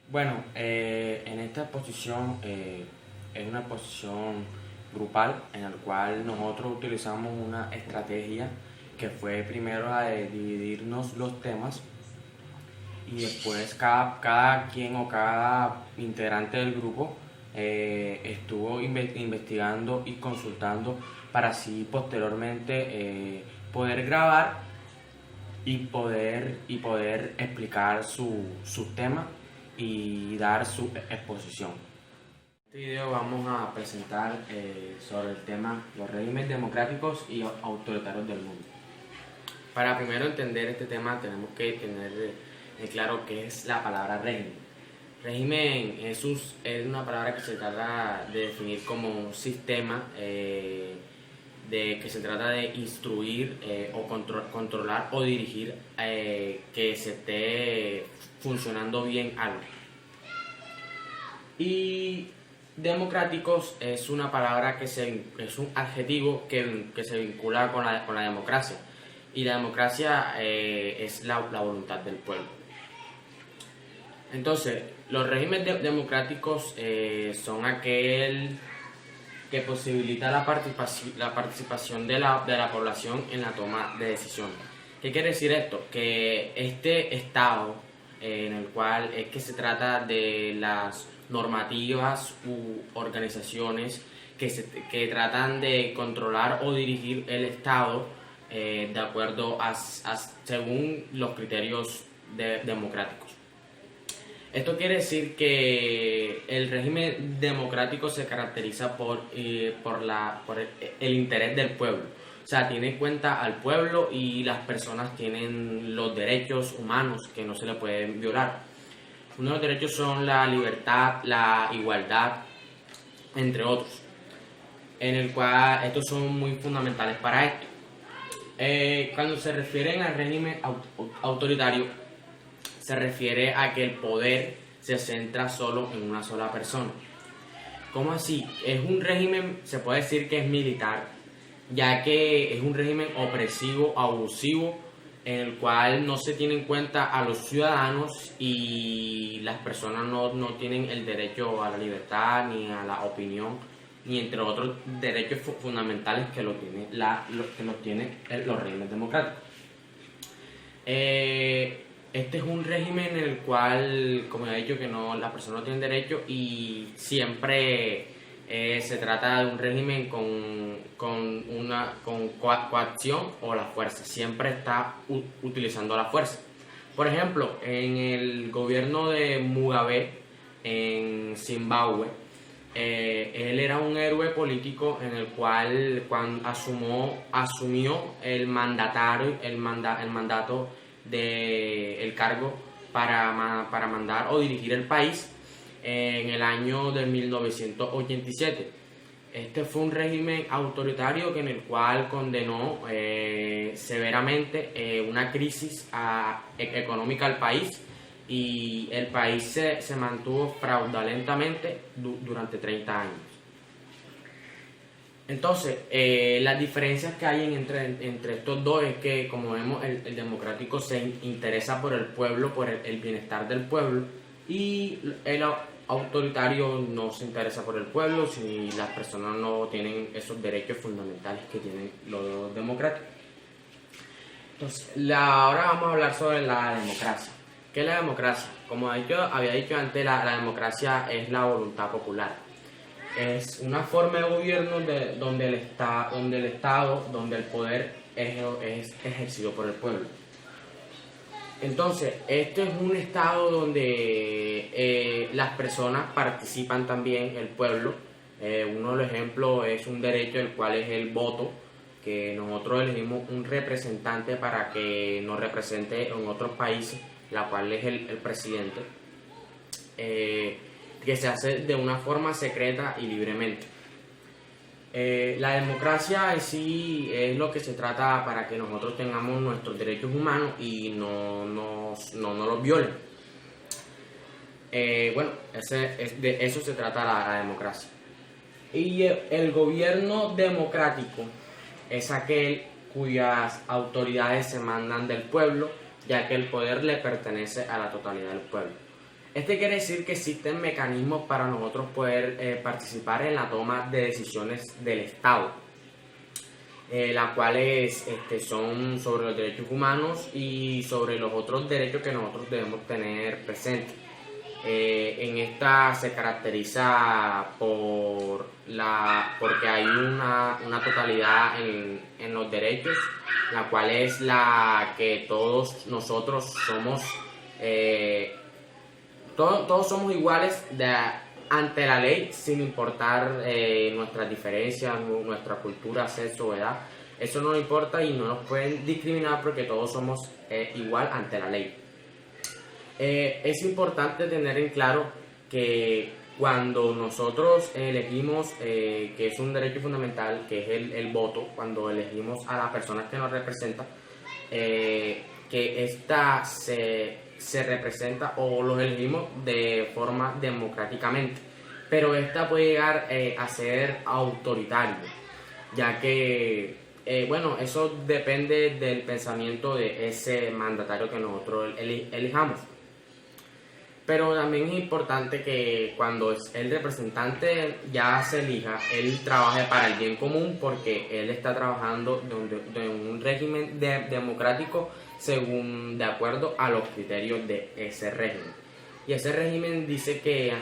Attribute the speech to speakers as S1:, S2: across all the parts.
S1: Bueno, en esta exposición es una exposición grupal en la cual nosotros utilizamos una estrategia que fue primero la de dividirnos los temas y después cada quien o cada integrante del grupo estuvo investigando y consultando para así posteriormente poder grabar y poder explicar su tema y dar su exposición. En este video vamos a presentar sobre el tema los regímenes democráticos y autoritarios del mundo. Para primero entender este tema tenemos que tener claro qué es la palabra régimen. Régimen es una palabra que se trata de definir como un sistema de que se trata de instruir o controlar o dirigir que se esté funcionando bien algo. Y democráticos es una palabra es un adjetivo que se vincula con la democracia. Y la democracia es la voluntad del pueblo. Entonces, los regímenes democráticos son aquel que posibilita la participación de la población en la toma de decisiones. ¿Qué quiere decir esto? Que este Estado en el cual es que se trata de las normativas u organizaciones que tratan de controlar o dirigir el Estado de acuerdo según los criterios democráticos. Esto quiere decir que el régimen democrático se caracteriza por el interés del pueblo. O sea, tiene en cuenta al pueblo y las personas tienen los derechos humanos que no se le pueden violar. Uno de los derechos son la libertad, la igualdad, entre otros, en el cual estos son muy fundamentales para esto. Cuando se refieren al régimen autoritario, se refiere a que el poder se centra solo en una sola persona. ¿Cómo así? Es un régimen, se puede decir que es militar, ya que es un régimen opresivo, abusivo, en el cual no se tiene en cuenta a los ciudadanos y las personas no tienen el derecho a la libertad ni a la opinión, ni entre otros derechos fundamentales que los tienen los regímenes democráticos. Este es un régimen en el cual, como he dicho, que las personas no tienen derecho y siempre se trata de un régimen con coacción o la fuerza. Siempre está utilizando la fuerza. Por ejemplo, en el gobierno de Mugabe en Zimbabue, él era un héroe político en el cual cuando asumió el mandato del cargo para mandar o dirigir el país en el año de 1987. Este fue un régimen autoritario en el cual condenó severamente una crisis económica al país, y el país se mantuvo fraudulentamente durante 30 años. Entonces, las diferencias que hay entre estos dos es que, como vemos, el democrático se interesa por el pueblo, por el bienestar del pueblo, y el autoritario no se interesa por el pueblo si las personas no tienen esos derechos fundamentales que tienen los democráticos. Entonces, ahora vamos a hablar sobre la democracia. ¿Qué es la democracia? Como había dicho antes, la democracia es la voluntad popular. Es una forma de gobierno donde el poder es ejercido por el pueblo. Entonces, este es un estado donde las personas participan también, el pueblo. Uno de los ejemplos es un derecho, el cual es el voto, que nosotros elegimos un representante para que nos represente en otros países, la cual es el presidente, que se hace de una forma secreta y libremente. La democracia en sí es lo que se trata para que nosotros tengamos nuestros derechos humanos y no los violen. Bueno, de eso se trata la democracia. Y el gobierno democrático es aquel cuyas autoridades se mandan del pueblo, ya que el poder le pertenece a la totalidad del pueblo. Este quiere decir que existen mecanismos para nosotros poder participar en la toma de decisiones del Estado, las cuales son sobre los derechos humanos y sobre los otros derechos que nosotros debemos tener presentes. En esta se caracteriza porque hay una totalidad en los derechos, la cual es la que todos nosotros somos, todos somos iguales ante la ley, sin importar nuestras diferencias, nuestra cultura, sexo o edad. Eso no nos importa y no nos pueden discriminar porque todos somos igual ante la ley. Es importante tener en claro que cuando nosotros elegimos, que es un derecho fundamental, que es el voto, cuando elegimos a las personas que nos representan, que ésta se representa o los elegimos de forma democráticamente, pero esta puede llegar a ser autoritario, ya que bueno, eso depende del pensamiento de ese mandatario que nosotros elijamos. Pero también es importante que cuando el representante ya se elija, él trabaje para el bien común, porque él está trabajando de un régimen democrático de acuerdo a los criterios de ese régimen. Y ese régimen dice que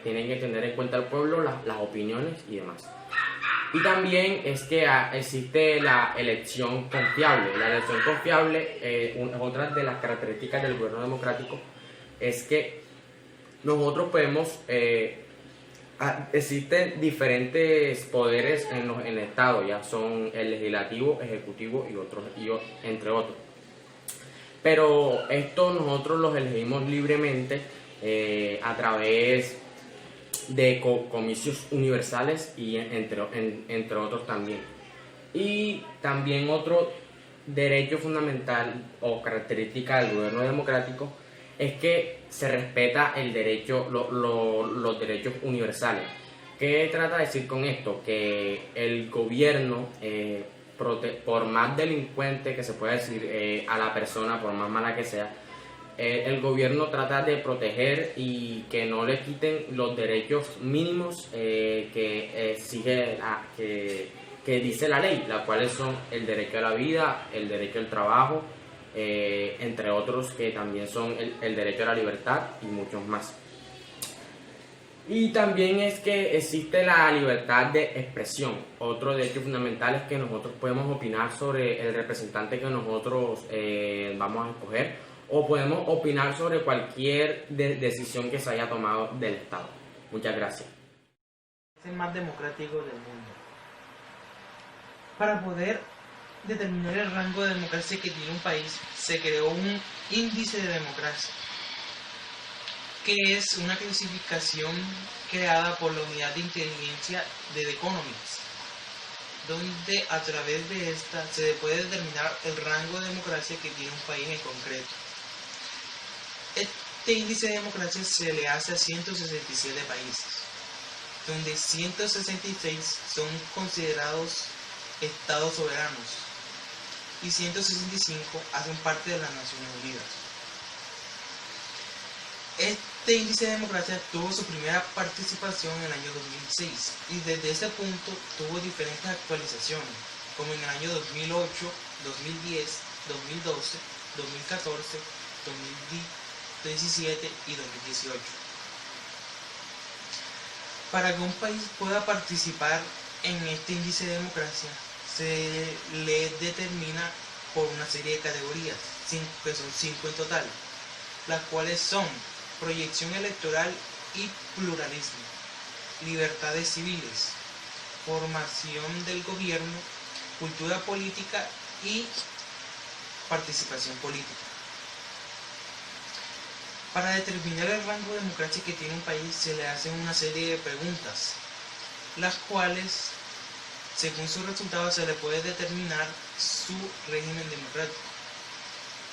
S1: tienen que tener en cuenta el pueblo, las opiniones y demás. Y también es que existe la elección confiable. La elección confiable, otra de las características del gobierno democrático, es que nosotros podemos, existen diferentes poderes en el Estado, ya son el legislativo, ejecutivo entre otros. Pero esto nosotros los elegimos libremente a través de comicios universales y entre otros también. Y también otro derecho fundamental o característica del gobierno democrático es que se respeta el derecho, los derechos universales. ¿Qué trata de decir con esto? Que el gobierno, por más delincuente que se pueda decir a la persona, por más mala que sea, el gobierno trata de proteger y que no le quiten los derechos mínimos que exige que dice la ley, las cuales son el derecho a la vida, el derecho al trabajo, entre otros que también son el derecho a la libertad y muchos más. Y también es que existe la libertad de expresión. Otro derecho fundamental es que nosotros podemos opinar sobre el representante que nosotros vamos a escoger, o podemos opinar sobre cualquier decisión que se haya tomado del Estado. Muchas gracias.
S2: Es el más democrático del mundo. Para poder determinar el rango de democracia que tiene un país, se creó un índice de democracia, que es una clasificación creada por la Unidad de Inteligencia de The Economist, donde a través de esta se puede determinar el rango de democracia que tiene un país en concreto. Este índice de democracia se le hace a 167 países, donde 166 son considerados estados soberanos y 165 hacen parte de las Naciones Unidas. Este índice de democracia tuvo su primera participación en el año 2006 y desde ese punto tuvo diferentes actualizaciones, como en el año 2008, 2010, 2012, 2014, 2017 y 2018. Para que un país pueda participar en este índice de democracia, se le determina por una serie de categorías, que son 5 en total, las cuales son proyección electoral y pluralismo, libertades civiles, formación del gobierno, cultura política y participación política. Para determinar el rango de democracia que tiene un país se le hacen una serie de preguntas, las cuales, según sus resultados, se le puede determinar su régimen democrático.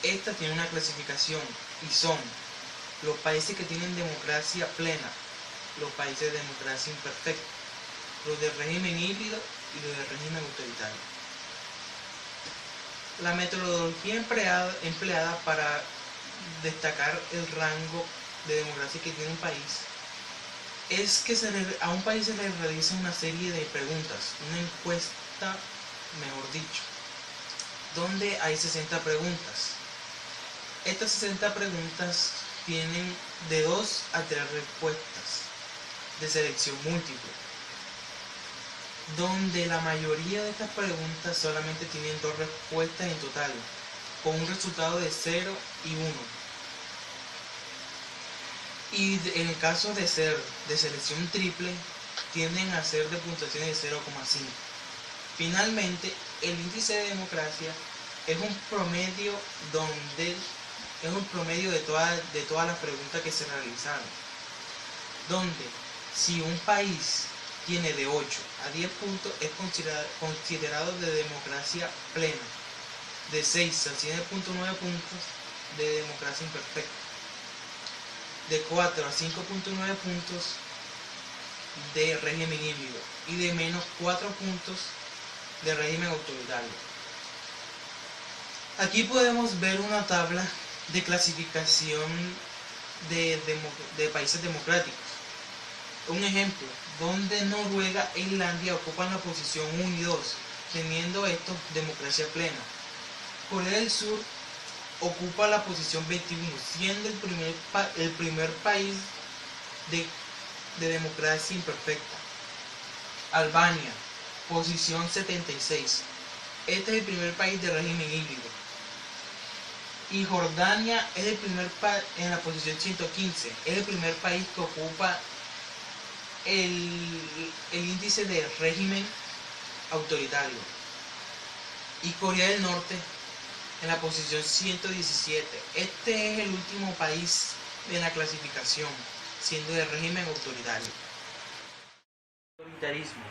S2: Esta tiene una clasificación y son los países que tienen democracia plena, los países de democracia imperfecta, los de régimen híbrido y los de régimen autoritario. La metodología empleada para destacar el rango de democracia que tiene un país es que a un país se le realiza una serie de preguntas, una encuesta, mejor dicho, donde hay 60 preguntas. Estas 60 preguntas tienen de 2 a 3 respuestas de selección múltiple, donde la mayoría de estas preguntas solamente tienen 2 respuestas en total, con un resultado de 0 y 1. Y en el caso de ser de selección triple, tienden a ser de puntuaciones de 0,5. Finalmente, el índice de democracia es un promedio de todas las preguntas que se realizaron, donde si un país tiene de 8 a 10 puntos es considerado de democracia plena, de 6 a 7.9 puntos de democracia imperfecta, de 4 a 5.9 puntos de régimen híbrido y de menos 4 puntos de régimen autoritario. Aquí podemos ver una tabla de clasificación de países democráticos. Un ejemplo, donde Noruega e Islandia ocupan la posición 1 y 2, teniendo estos democracia plena. Corea del Sur ocupa la posición 21, siendo el primer país de democracia imperfecta. Albania, posición 76. Este es el primer país de régimen híbrido. Y Jordania es el primer en la posición 115. Es el primer país que ocupa el índice de régimen autoritario. Y Corea del Norte en la posición 117. Este es el último país en la clasificación, siendo de régimen autoritario. Autoritarismo.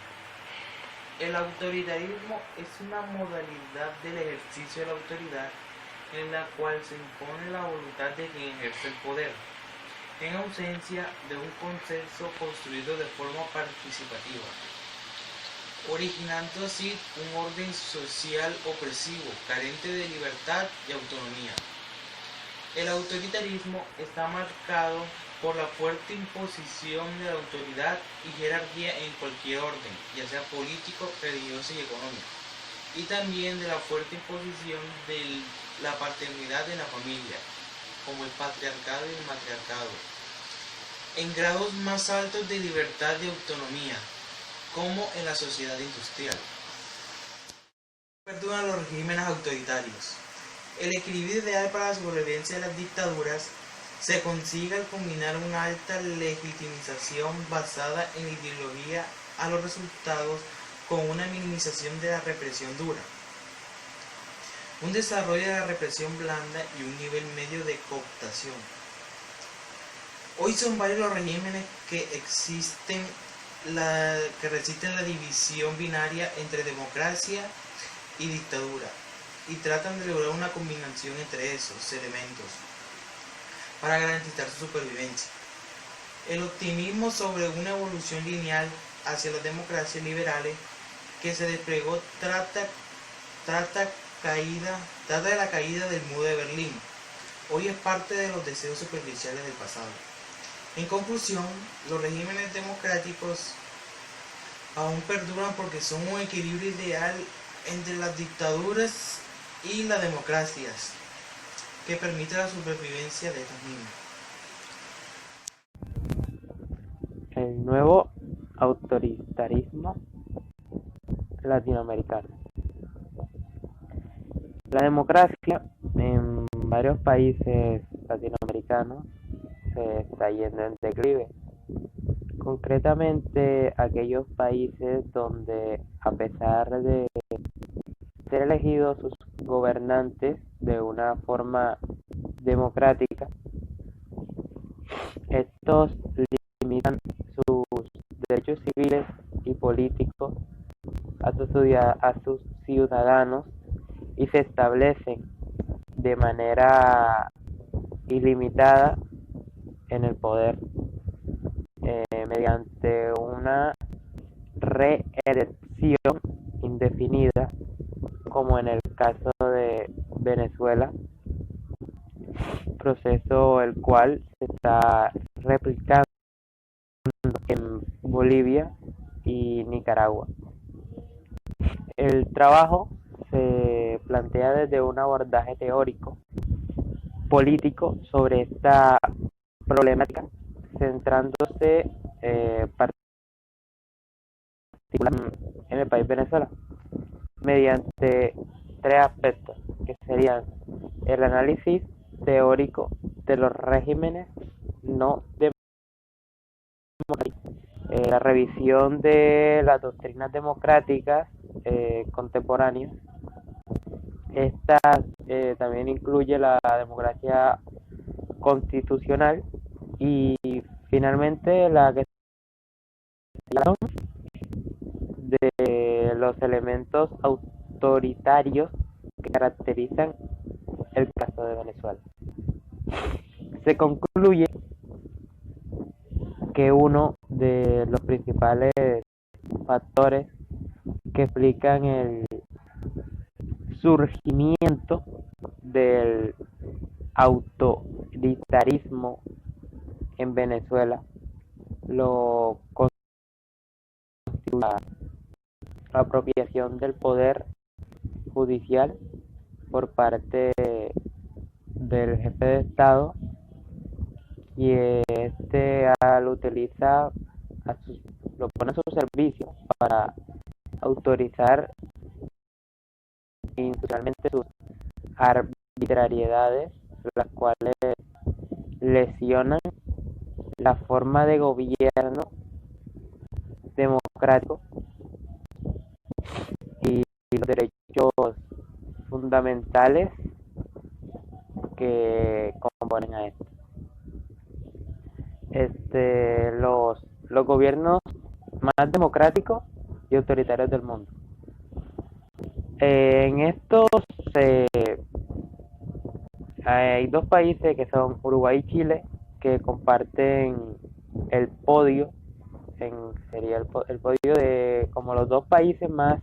S2: El autoritarismo es una modalidad del ejercicio de la autoridad en la cual se impone la voluntad de quien ejerce el poder, en ausencia de un consenso construido de forma participativa, originando así un orden social opresivo, carente de libertad y autonomía. El autoritarismo está marcado por la fuerte imposición de la autoridad y jerarquía en cualquier orden, ya sea político, religioso y económico, y también de la fuerte imposición de la paternidad en la familia, como el patriarcado y el matriarcado, en grados más altos de libertad y autonomía, como en la sociedad industrial. Perduran los regímenes autoritarios. El equilibrio ideal para la sobrevivencia de las dictaduras se consigue al combinar una alta legitimización basada en ideología a los resultados con una minimización de la represión dura, un desarrollo de la represión blanda y un nivel medio de cooptación. Hoy son varios los regímenes que resisten la división binaria entre democracia y dictadura y tratan de lograr una combinación entre esos elementos para garantizar su supervivencia. El optimismo sobre una evolución lineal hacia las democracias liberales que se desplegó trata de la caída del muro de Berlín. Hoy es parte de los deseos superficiales del pasado. En conclusión, los regímenes democráticos aún perduran porque son un equilibrio ideal entre las dictaduras y las democracias que permite la supervivencia de estas mismas.
S3: El nuevo autoritarismo latinoamericano. La democracia en varios países latinoamericanos se está yendo en declive. Concretamente, aquellos países donde, a pesar de ser elegidos sus gobernantes de una forma democrática, estos limitan sus derechos civiles y políticos a sus ciudadanos y se establecen de manera ilimitada en el poder mediante una reelección indefinida, como en el caso de Venezuela, proceso el cual se está replicando en Bolivia y Nicaragua. El trabajo se plantea desde un abordaje teórico, político sobre esta problemática, centrándose particularmente en el país Venezuela, mediante tres aspectos, que serían el análisis teórico de los regímenes no democráticos, la revisión de las doctrinas democráticas contemporáneas. Esta también incluye la democracia constitucional y finalmente la que de los elementos autoritarios que caracterizan el caso de Venezuela. Se concluye que uno de los principales factores que explican el surgimiento del autoritarismo en Venezuela lo constituye la apropiación del poder judicial por parte del jefe de Estado, y lo utiliza, lo pone a su servicio para autorizar institucionalmente sus arbitrariedades, las cuales lesionan la forma de gobierno democrático y los derechos fundamentales que componen a esto. Los gobiernos más democráticos y autoritarios del mundo. En estos hay dos países que son Uruguay y Chile, que comparten el podio, sería el podio de como los dos países más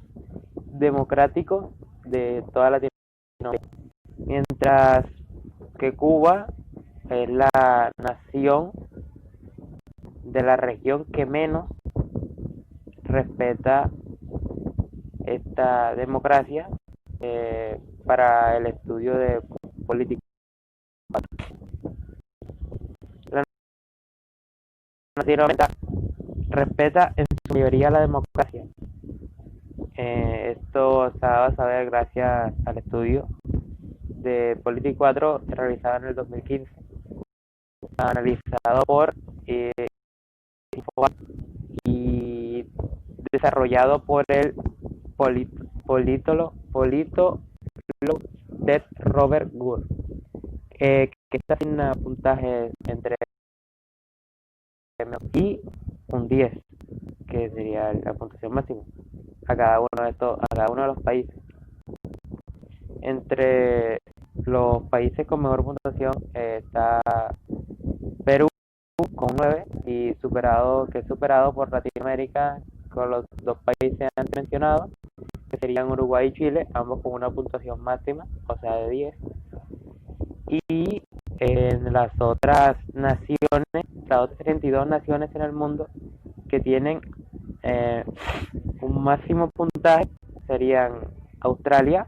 S3: democráticos de toda Latinoamérica, mientras que Cuba es la nación de la región que menos respeta esta democracia para el estudio de política. La Latinoamérica respeta en su mayoría la democracia. Esto se ha dado a saber gracias al estudio de Politico 4 realizado en el 2015, analizado por y desarrollado por el politólogo Ted Robert Gore, que está sin puntaje entre y un 10, que sería la puntuación máxima a cada uno de los países. Entre los países con mejor puntuación está Perú con 9 y superado por Latinoamérica con los dos países antes mencionados, que serían Uruguay y Chile, ambos con una puntuación máxima, o sea de 10. Y en las otras naciones, las otras 32 naciones en el mundo que tienen un máximo puntaje serían Australia,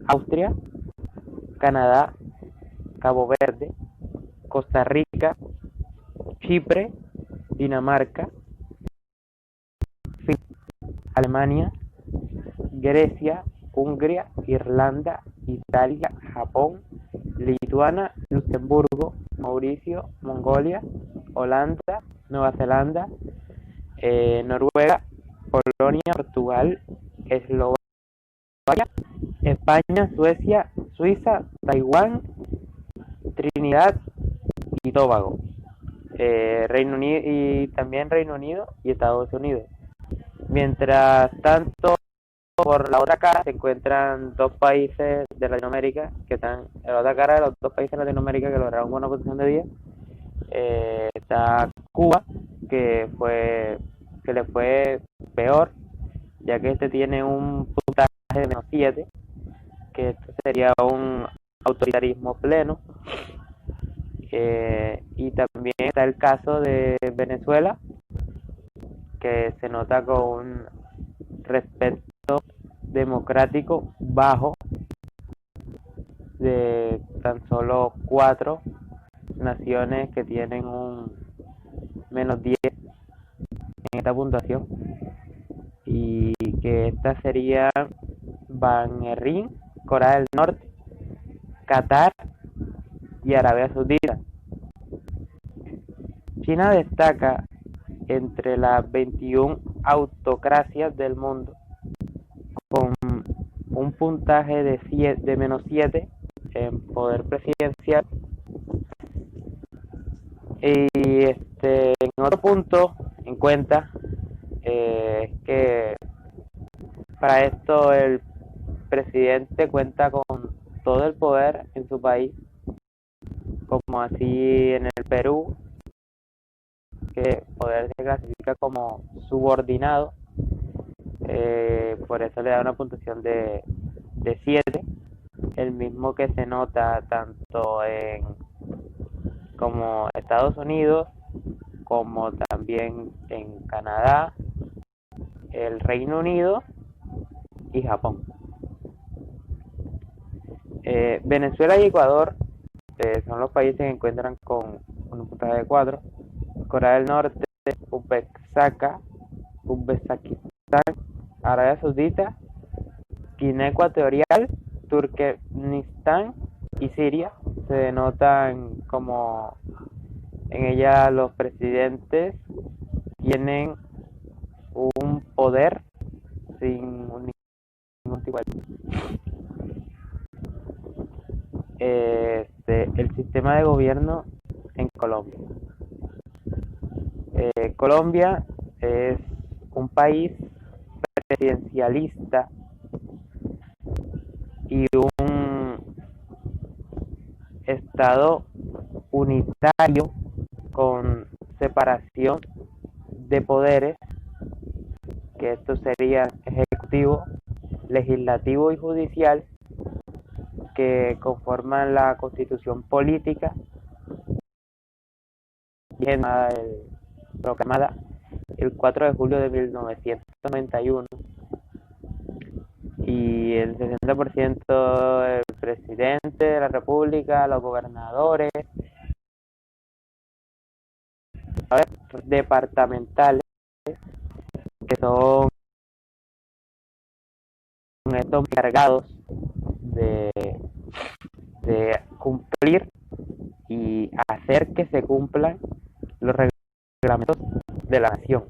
S3: Austria, Canadá, Cabo Verde, Costa Rica, Chipre, Dinamarca, Alemania, Grecia, Hungría, Irlanda, Italia, Japón, Lituania, Luxemburgo, Mauricio, Mongolia, Holanda, Nueva Zelanda, Noruega, Polonia, Portugal, Eslovaquia, España, Suecia, Suiza, Taiwán, Trinidad y Tobago, Reino Unido y también Reino Unido y Estados Unidos. Mientras tanto, por la otra cara se encuentran dos países de Latinoamérica que están en la otra cara de los dos países de Latinoamérica que lograron una posición de 10. Está Cuba, que le fue peor, ya que este tiene un puntaje de menos 7, que esto sería un autoritarismo pleno. Y también está el caso de Venezuela, que se nota con un respeto democrático bajo de tan solo 4 naciones que tienen un -10 en esta puntuación, y que estas serían Bahrein, Corea del Norte, Qatar y Arabia Saudita. China destaca entre las 21 autocracias del mundo con un puntaje de -7 en poder presidencial. Y en otro punto en cuenta que para esto el presidente cuenta con todo el poder en su país, como así en el Perú, que el poder se clasifica como subordinado. Por eso le da una puntuación de 7, el mismo que se nota tanto en como Estados Unidos, como también en Canadá, el Reino Unido y Japón. Venezuela y Ecuador son los países que encuentran con un puntaje de 4. Corea del Norte, Uzbekistán, Arabia Saudita, Guinea Ecuatorial, Turkmenistán y Siria se denotan como en ella los presidentes tienen un poder sin ningún tipo de... El sistema de gobierno en Colombia. Colombia es un país presidencialista y un estado unitario con separación de poderes, que estos serían ejecutivo, legislativo y judicial, que conforman la constitución política proclamada el 4 de julio de 1991, y el 60% del presidente de la república, los gobernadores, departamentales, que son estos encargados de cumplir y hacer que se cumplan los reglamentos de la nación.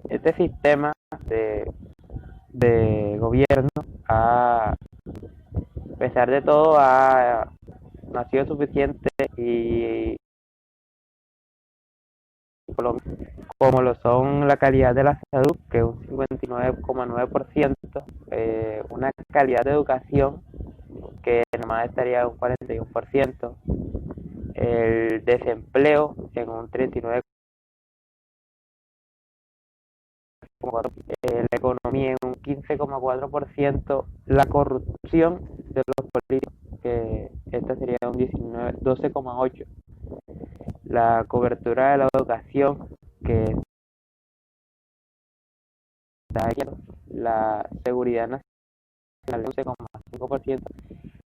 S3: Este sistema de gobierno, a pesar de todo, no ha sido suficiente, y como lo son la calidad de la salud, que es un 59,9%, una calidad de educación que nomás estaría en un 41%, el desempleo en un 39,4%, la economía en un 15,4%, la corrupción de los políticos, que esta sería un 12,8%, la cobertura de la educación, que está ahí, la seguridad nacional en 11,5%,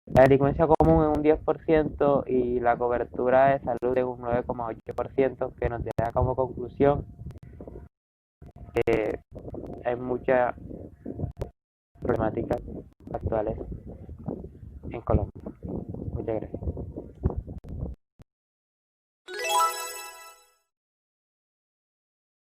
S3: la delincuencia común en un 10% y la cobertura de salud en un 9,8%, que nos deja como conclusión que hay muchas problemáticas actuales en Colombia. Muchas gracias.